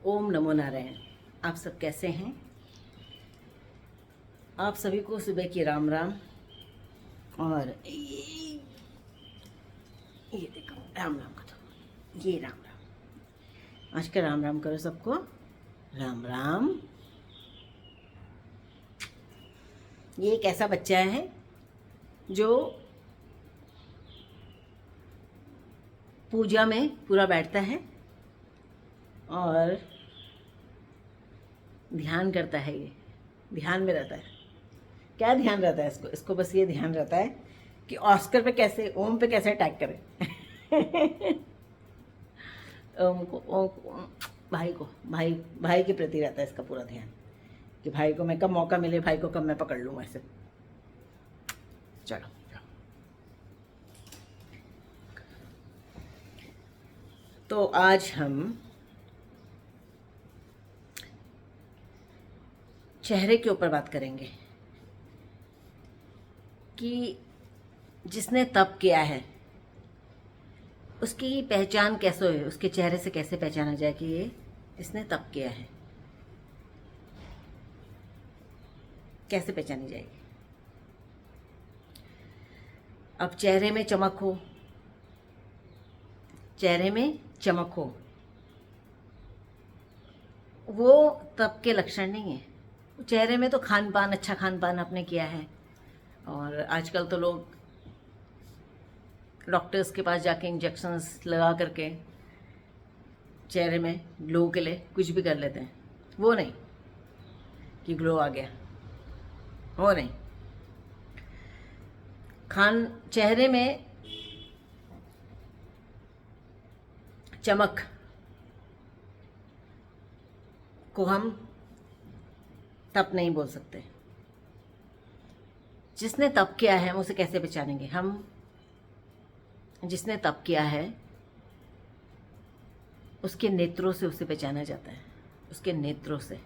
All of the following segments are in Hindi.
ओम नमो नारायण। आप सब कैसे हैं? आप सभी को सुबह की राम राम। और ये देखो राम राम करो, ये राम राम। आज का राम राम करो सबको। राम राम। ये एक ऐसा बच्चा है जो पूजा में पूरा बैठता है और ध्यान करता है। ये ध्यान में रहता है। क्या ध्यान रहता है इसको बस ये ध्यान रहता है कि ऑस्कर पे कैसे, ओम पे कैसे अटैक करें। ओम भाई के प्रति रहता है इसका पूरा ध्यान कि भाई को मैं कब मौका मिले, भाई को कब मैं पकड़ लूँ ऐसे। चलो तो आज हम चेहरे के ऊपर बात करेंगे कि जिसने तप किया है उसकी पहचान कैसे हो, उसके चेहरे से कैसे पहचाना जाए कि ये इसने तप किया है। कैसे पहचानी जाएगी? अब चेहरे में चमक हो, चेहरे में चमक हो, वो तप के लक्षण नहीं है। चेहरे में तो खान पान, अच्छा खान पान आपने किया है। और आजकल तो लोग डॉक्टर्स के पास जाके इंजेक्शंस लगा करके चेहरे में ग्लो के लिए कुछ भी कर लेते हैं। वो नहीं कि ग्लो आ गया, वो नहीं। चेहरे में चमक को हम तप नहीं बोल सकते। जिसने तप किया है हम उसे कैसे पहचानेंगे? हम जिसने तप किया है उसके नेत्रों से उसे पहचाना जाता है, उसके नेत्रों से।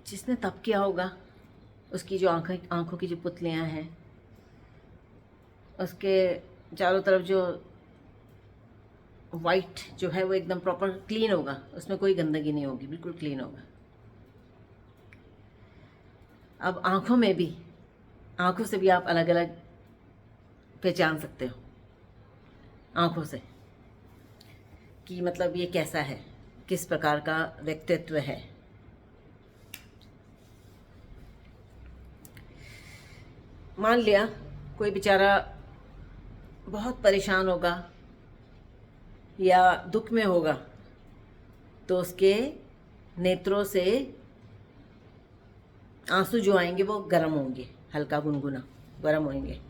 जिसने तप किया होगा उसकी जो आंखों की जो पुतलियां हैं, उसके चारों तरफ जो वाइट जो है वो एकदम प्रॉपर क्लीन होगा, उसमें कोई गंदगी नहीं होगी, बिल्कुल क्लीन होगा। अब आंखों से भी आप अलग अलग पहचान सकते हो, आंखों से, कि मतलब ये कैसा है, किस प्रकार का व्यक्तित्व है। मान लिया कोई बेचारा बहुत परेशान होगा या दुख में होगा तो उसके नेत्रों से आंसू जो आएंगे वो गर्म होंगे, हल्का गुनगुना गर्म होंगे।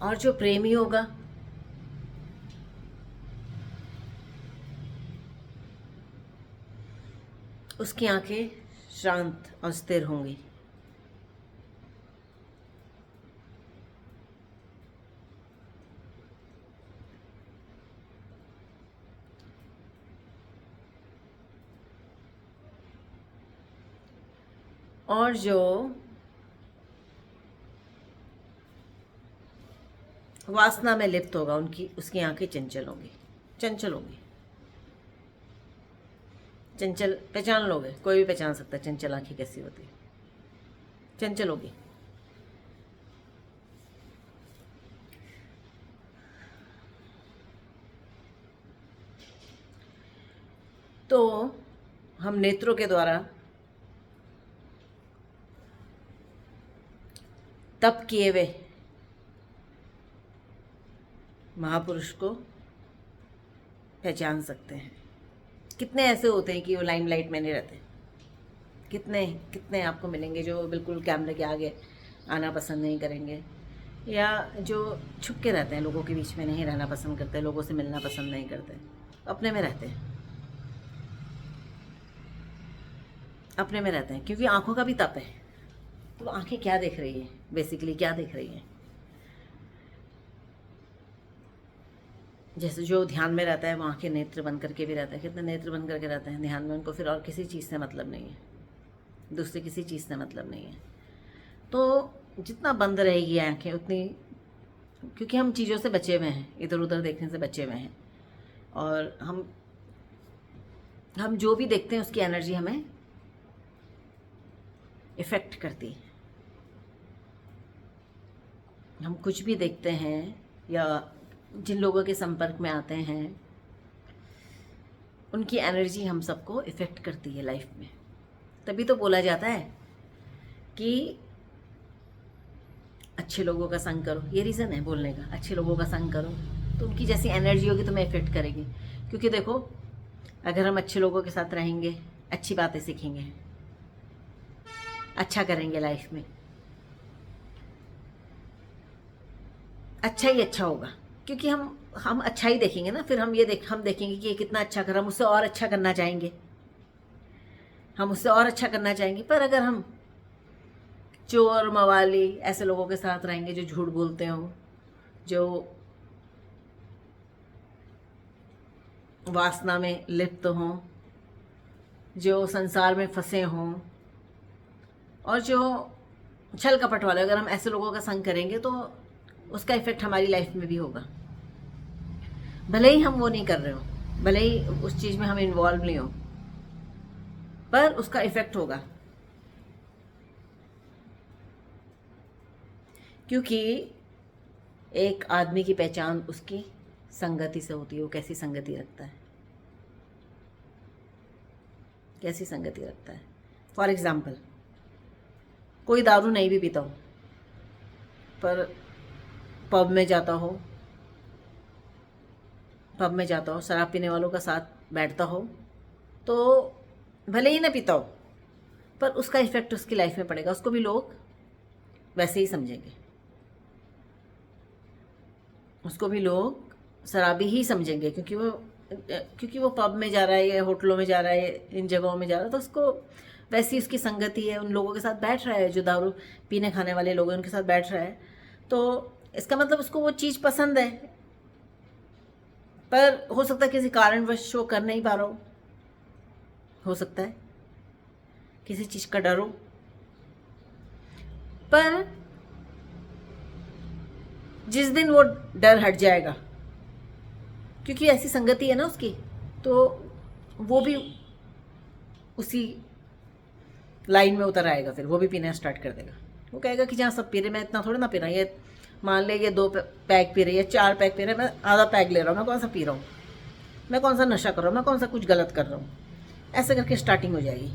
और जो प्रेमी होगा उसकी आंखें शांत और स्थिर होंगी। और जो वासना में लिप्त होगा उसकी आंखें चंचल होंगी, चंचल होंगी। चंचल पहचान लोगे, कोई भी पहचान सकता है चंचल आंखें कैसी होती है, चंचल होगी। तो हम नेत्रों के द्वारा तप किए हुए महापुरुष को पहचान सकते हैं। कितने ऐसे होते हैं कि वो लाइमलाइट में नहीं रहते? कितने कितने आपको मिलेंगे जो बिल्कुल कैमरे के आगे आना पसंद नहीं करेंगे, या जो छुप के रहते हैं, लोगों के बीच में नहीं रहना पसंद करते, लोगों से मिलना पसंद नहीं करते, अपने में रहते हैं, अपने में रहते हैं। क्योंकि आंखों का भी तप है। तो आंखें क्या देख रही है, बेसिकली क्या देख रही है? जैसे जो ध्यान में रहता है वो आंखें नेत्र बंद करके भी रहता है, कितने नेत्र बंद करके रहते हैं ध्यान में, उनको फिर और किसी चीज़ से मतलब नहीं है, दूसरी किसी चीज़ से मतलब नहीं है। तो जितना बंद रहेगी आंखें उतनी, क्योंकि हम चीज़ों से बचे हुए हैं, इधर उधर देखने से बचे हुए हैं, और हम जो भी देखते हैं उसकी एनर्जी हमें इफ़ेक्ट करती है। हम कुछ भी देखते हैं या जिन लोगों के संपर्क में आते हैं उनकी एनर्जी हम सबको इफ़ेक्ट करती है लाइफ में। तभी तो बोला जाता है कि अच्छे लोगों का संग करो, ये रीज़न है बोलने का, अच्छे लोगों का संग करो तो उनकी जैसी एनर्जी होगी तुम्हें इफ़ेक्ट करेगी। क्योंकि देखो, अगर हम अच्छे लोगों के साथ रहेंगे, अच्छी बातें सीखेंगे, अच्छा करेंगे लाइफ में, अच्छा ही अच्छा होगा, क्योंकि हम अच्छा ही देखेंगे ना। फिर हम देखेंगे कि ये कितना अच्छा कर, हम उससे और अच्छा करना चाहेंगे, हम उससे और अच्छा करना चाहेंगे। पर अगर हम चोर मवाली ऐसे लोगों के साथ रहेंगे जो झूठ बोलते हों, जो वासना में लिप्त हों, जो संसार में फंसे हों, और जो छल कपट वाले, अगर हम ऐसे लोगों का संग करेंगे तो उसका इफ़ेक्ट हमारी लाइफ में भी होगा। भले ही हम वो नहीं कर रहे हो, भले ही उस चीज़ में हम इन्वॉल्व नहीं हो, पर उसका इफ़ेक्ट होगा। क्योंकि एक आदमी की पहचान उसकी संगति से होती है, वो कैसी संगति रखता है, कैसी संगति रखता है। फॉर एग्ज़ाम्पल, कोई दारू नहीं भी पीता हो पर पब में जाता हो, शराब पीने वालों का साथ बैठता हो, तो भले ही ना पीता हो पर उसका इफ़ेक्ट उसकी लाइफ में पड़ेगा, उसको भी लोग वैसे ही समझेंगे, उसको भी लोग शराबी ही समझेंगे। क्योंकि वो पब में जा रहा है या होटलों में जा रहा है, इन जगहों में जा रहा है, तो उसको वैसी उसकी संगति है, उन लोगों के साथ बैठ रहा है जो दारू पीने खाने वाले लोग हैं उनके साथ बैठ रहा है, तो इसका मतलब उसको वो चीज़ पसंद है। पर हो सकता है किसी कारणवश शो कर नहीं पा रहा हो सकता है किसी चीज़ का डर हो, पर जिस दिन वो डर हट जाएगा, क्योंकि ऐसी संगति है ना उसकी, तो वो भी उसी लाइन में उतर आएगा, फिर वो भी पीना स्टार्ट कर देगा। वो कहेगा कि जहाँ सब पी रहे मैं इतना थोड़ी ना पी रहा, ये मान ले ये 2 पैक पी रही है, 4 पैक पी रहे, मैं आधा पैक ले रहा हूँ, मैं कौन सा पी रहा हूँ, मैं कौन सा नशा कर रहा हूँ, मैं कौन सा कुछ गलत कर रहा हूँ। ऐसे करके स्टार्टिंग हो जाएगी।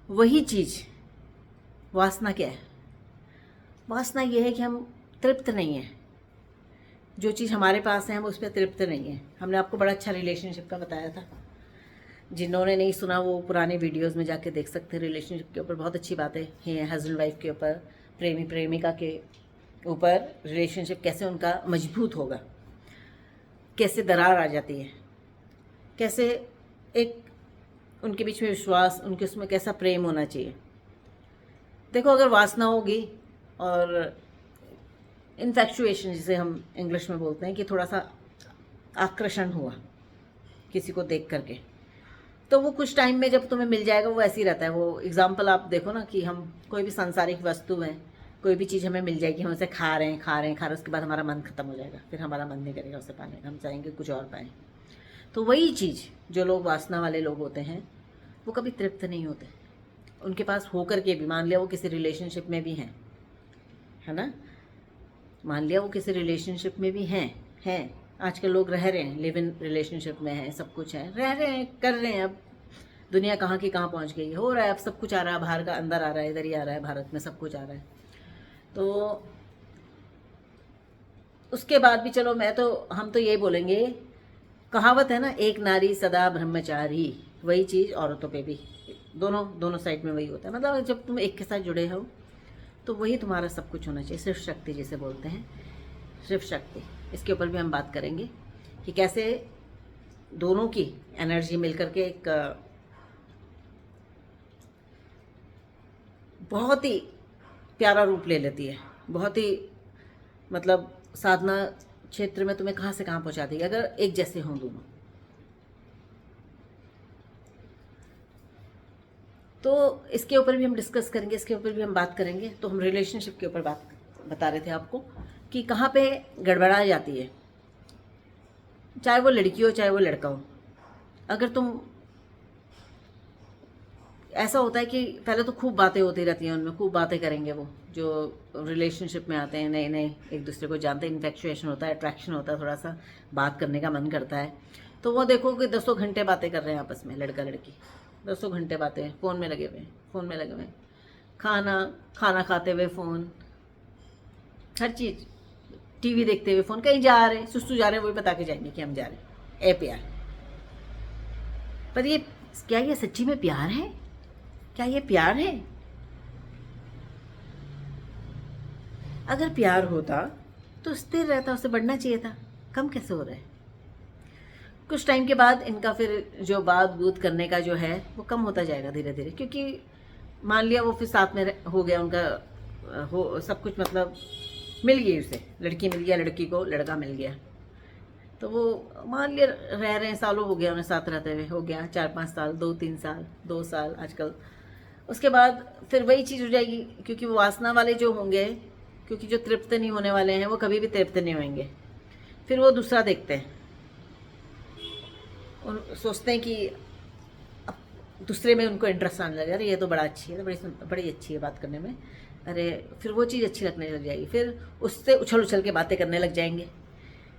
वही चीज़ वासना क्या है? वासना ये है कि हम तृप्त नहीं है, जो चीज़ हमारे पास है हम उस पर तृप्त नहीं है। हमने आपको बड़ा अच्छा रिलेशनशिप का बताया था, जिन्होंने नहीं सुना वो पुराने वीडियोस में जाके देख सकते हैं। रिलेशनशिप के ऊपर बहुत अच्छी बातें हैं, हस्बैंड वाइफ के ऊपर, प्रेमी प्रेमिका के ऊपर, रिलेशनशिप कैसे उनका मजबूत होगा, कैसे दरार आ जाती है, कैसे एक उनके बीच में विश्वास, उनके उसमें कैसा प्रेम होना चाहिए। देखो, अगर वासना होगी और इन्फेक्चुएशन जिसे हम इंग्लिश में बोलते हैं, कि थोड़ा सा आकर्षण हुआ किसी को देख करके, तो वो कुछ टाइम में जब तुम्हें मिल जाएगा वो ऐसे ही रहता है। वो एग्जाम्पल आप देखो ना, कि हम कोई भी सांसारिक वस्तु है, कोई भी चीज़ हमें मिल जाएगी, हम उसे खा रहे हैं, उसके बाद हमारा मन खत्म हो जाएगा, फिर हमारा मन नहीं करेगा उसे पाने का, हम चाहेंगे कुछ और पाएँ। तो वही चीज़ जो लोग वासना वाले लोग होते हैं वो कभी तृप्त नहीं होते। उनके पास होकर के भी, मान लिया वो किसी रिलेशनशिप में भी हैं, है ना, मान लिया वो किसी रिलेशनशिप में भी हैं, आजकल लोग रह रहे हैं, लिव इन रिलेशनशिप में हैं, सब कुछ है, रह रहे हैं, कर रहे हैं। अब दुनिया कहाँ की कहाँ पहुँच गई, हो रहा है, अब सब कुछ आ रहा है, बाहर का अंदर आ रहा है, इधर ही आ रहा है, भारत में सब कुछ आ रहा है। तो उसके बाद भी चलो, हम तो यही बोलेंगे, कहावत है ना, एक नारी सदा ब्रह्मचारी, वही चीज़ औरतों पे भी, दोनों साइड में वही होता है। मतलब जब तुम एक के साथ जुड़े हो तो वही तुम्हारा सब कुछ होना चाहिए। सिर्फ शक्ति जिसे बोलते हैं, सिर्फ शक्ति, इसके ऊपर भी हम बात करेंगे कि कैसे दोनों की एनर्जी मिलकर के एक बहुत ही प्यारा रूप ले लेती है, बहुत ही मतलब साधना क्षेत्र में तुम्हें कहाँ से कहाँ पहुँचा देगी अगर एक जैसे हों दोनों। तो इसके ऊपर भी हम डिस्कस करेंगे, इसके ऊपर भी हम बात करेंगे। तो हम रिलेशनशिप के ऊपर बात बता रहे थे आपको कि कहाँ पे गड़बड़ा जाती है, चाहे वो लड़की हो चाहे वो लड़का हो। अगर तुम, ऐसा होता है कि पहले तो खूब बातें होती रहती हैं उनमें, खूब बातें करेंगे वो जो रिलेशनशिप में आते हैं, नए नए एक दूसरे को जानते हैं, इन्फेक्चुएशन होता है, अट्रैक्शन होता है, थोड़ा सा बात करने का मन करता है। तो वो देखो कि 10 घंटे बातें कर रहे हैं आपस में, लड़का लड़की 10 घंटे बातें, फ़ोन में लगे हुए हैं, फ़ोन में लगे हुए हैं, खाना खाना खाते हुए फ़ोन, हर चीज़, टीवी देखते हुए फ़ोन, कहीं जा रहे सुस्तू जा रहे हैं वो भी बता के जाएंगे कि हम जा रहे हैं। ए प्यार, पर ये क्या ये सच्ची में प्यार है? क्या ये प्यार है? अगर प्यार होता तो स्थिर रहता, उससे बढ़ना चाहिए था, कम कैसे हो रहा है? कुछ टाइम के बाद इनका फिर जो बात बूत करने का जो है वो कम होता जाएगा धीरे धीरे, क्योंकि मान लिया वो फिर साथ में हो गया उनका, हो सब कुछ, मतलब मिल गई उसे, लड़की मिल गया, लड़की को लड़का मिल गया, तो वो मान लिया रह रहे हैं, सालों हो गया उन्हें साथ रहते हुए, हो गया 4-5 साल, 2-3 साल, 2 साल आजकल। उसके बाद फिर वही चीज़ हो जाएगी, क्योंकि वो वासना वाले जो होंगे, क्योंकि जो तृप्त नहीं होने वाले हैं वो कभी भी तृप्त नहीं होंगे, फिर वो दूसरा देखते हैं, उन सोचते हैं कि अब दूसरे में उनको इंटरेस्ट आने लगा, अरे ये तो बड़ा अच्छी है, बड़ी अच्छी है बात करने में, अरे फिर वो चीज़ अच्छी लगने लग जाएगी, फिर उससे उछल उछल के बातें करने लग जाएंगे,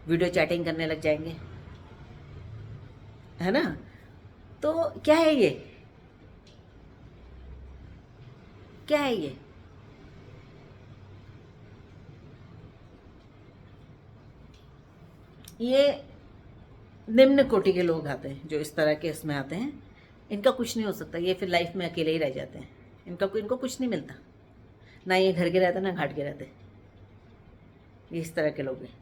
वीडियो चैटिंग करने लग जाएंगे, है ना? तो क्या है ये? क्या है ये? ये निम्न कोटि के लोग आते हैं जो इस तरह के इसमें आते हैं, इनका कुछ नहीं हो सकता, ये फिर लाइफ में अकेले ही रह जाते हैं, इनको कुछ नहीं मिलता, ना ये घर के रहते ना घाट के रहते, ये इस तरह के लोग हैं।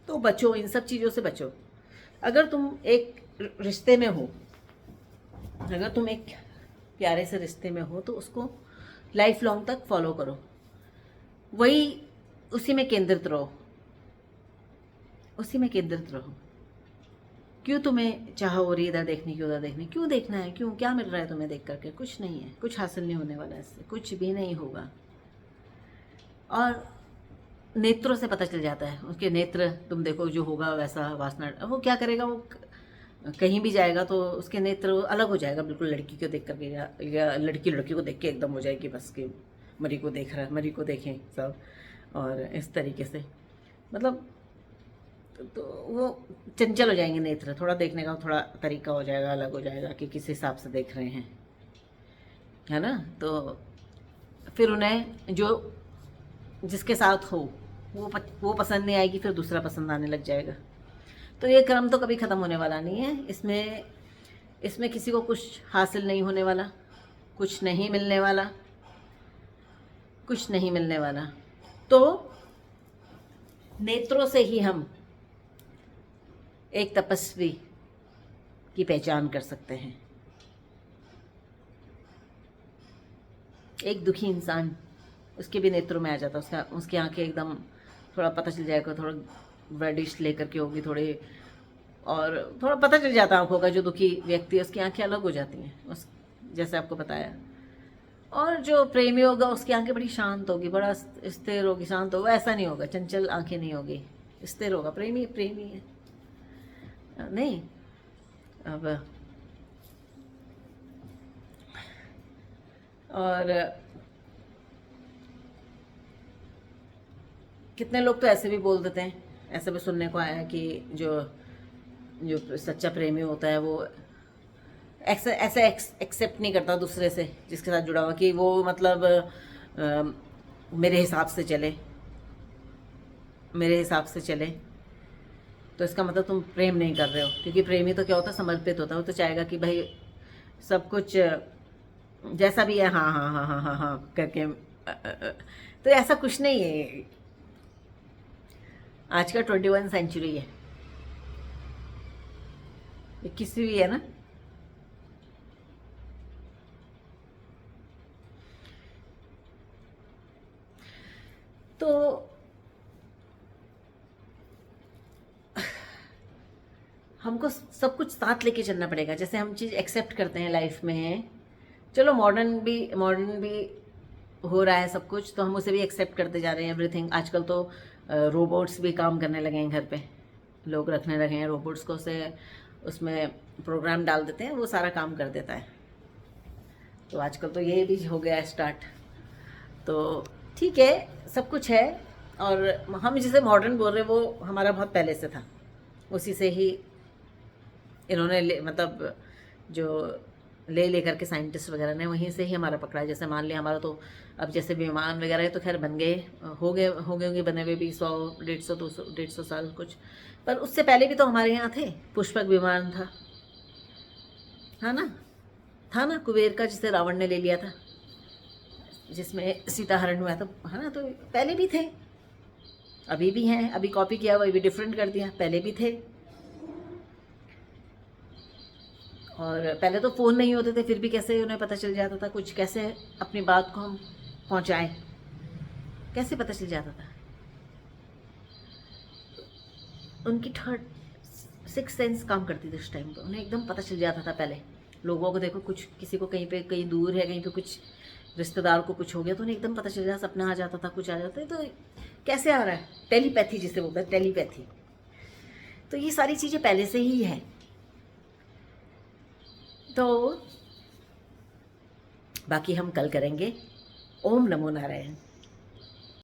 तो बचो, इन सब चीज़ों से बचो। अगर तुम एक रिश्ते में हो, अगर तुम एक प्यारे से रिश्ते में हो तो उसको लाइफ लॉन्ग तक फॉलो करो, वही उसी में केंद्रित रहो, उसी में केंद्रित रहो। क्यों तुम्हें चाह हो रही इधर देखने की उधर देखने, क्यों देखना है? क्यों, क्या मिल रहा है तुम्हें देख करके? कुछ नहीं है, कुछ हासिल नहीं होने वाला, इससे कुछ भी नहीं होगा। और नेत्रों से पता चल जाता है, उसके नेत्र तुम देखो, जो होगा वैसा वासना, वो क्या करेगा, वो कहीं भी जाएगा तो उसके नेत्र अलग हो जाएगा बिल्कुल, लड़की को देख करके, या लड़की लड़की को देख के एकदम हो जाएगी बस कि मरी को देख रहा है, मरी को देखें सब, और इस तरीके से मतलब तो वो चंचल हो जाएंगे नेत्र, थोड़ा देखने का थोड़ा तरीका हो जाएगा, अलग हो जाएगा कि किस हिसाब से देख रहे हैं, है ना? तो फिर उन्हें जो जिसके साथ हो वो पसंद नहीं आएगी, फिर दूसरा पसंद आने लग जाएगा। तो ये क्रम तो कभी ख़त्म होने वाला नहीं है, इसमें किसी को कुछ हासिल नहीं होने वाला, कुछ नहीं मिलने वाला, कुछ नहीं मिलने वाला। तो नेत्रों से ही हम एक तपस्वी की पहचान कर सकते हैं। एक दुखी इंसान, उसके भी नेत्रों में आ जाता है, उसकी आंखें एकदम, थोड़ा पता चल जाएगा, थोड़ा रेडिश लेकर के होगी थोड़ी, और थोड़ा पता चल जाता है आंखों का, जो दुखी व्यक्ति है उसकी आंखें अलग हो जाती हैं, उस जैसे आपको बताया। और जो प्रेमी होगा उसकी आंखें बड़ी शांत होगी, बड़ा स्थिर होगी, शांत होगा, ऐसा नहीं होगा, चंचल आंखें नहीं होगी, स्थिर होगा। प्रेमी प्रेमी है नहीं। अब और कितने लोग तो ऐसे भी बोल देते हैं, ऐसे भी सुनने को आया है कि जो जो सच्चा प्रेमी होता है वो ऐसे एक्सेप्ट नहीं करता दूसरे से जिसके साथ जुड़ा हुआ, कि वो मतलब मेरे हिसाब से चले, मेरे हिसाब से चले, तो इसका मतलब तुम प्रेम नहीं कर रहे हो। क्योंकि प्रेमी तो क्या होता है, समर्पित होता है, वो तो चाहेगा कि भाई सब कुछ जैसा भी है, हाँ हाँ हाँ हाँ हाँ हाँ करके। तो ऐसा कुछ नहीं है, आज का 21 सेंचुरी है, 21वीं है ना। तो हमको सब कुछ साथ लेके चलना पड़ेगा। जैसे हम चीज़ एक्सेप्ट करते हैं लाइफ में, चलो मॉडर्न भी हो रहा है सब कुछ, तो हम उसे भी एक्सेप्ट करते जा रहे हैं एवरीथिंग। आजकल तो रोबोट्स भी काम करने लगे हैं, घर पे लोग रखने लगे हैं रोबोट्स को, से उसमें प्रोग्राम डाल देते हैं, वो सारा काम कर देता है। तो आजकल तो ये भी हो गया है स्टार्ट। तो ठीक है, सब कुछ है। और हम जिसे मॉडर्न बोल रहे हैं वो हमारा बहुत पहले से था, उसी से ही इन्होंने मतलब जो लेकर के साइंटिस्ट वगैरह ने वहीं से ही हमारा पकड़ा है। जैसे मान लिया हमारा तो अब जैसे विमान वगैरह है तो खैर बन गए, होंगे बने हुए भी 100 150 साल कुछ, पर उससे पहले भी तो हमारे यहाँ थे। पुष्पक विमान था ना कुबेर का, जिसे रावण ने ले लिया था, जिसमें सीता हरण हुआ था, है ना। तो पहले भी थे, अभी भी हैं, अभी कॉपी किया हुआ, अभी डिफरेंट कर दिया, पहले भी थे। और पहले तो फ़ोन नहीं होते थे, फिर भी कैसे उन्हें पता चल जाता था कुछ, कैसे अपनी बात को हम पहुंचाएं, कैसे पता चल जाता था। उनकी थर्ड 6 सेंस काम करती थी उस टाइम पे, उन्हें एकदम पता चल जाता था। पहले लोगों को देखो, कुछ किसी को कहीं पे कहीं दूर है, कहीं पे कुछ रिश्तेदार को कुछ हो गया तो उन्हें एकदम पता चल जाता, सपना आ जाता था, कुछ आ जाता है। तो कैसे आ रहा है, टेलीपैथी जिसे बोलते हैं, टेलीपैथी। तो ये सारी चीज़ें पहले से ही है। तो बाकी हम कल करेंगे। ओम नमो नारायण।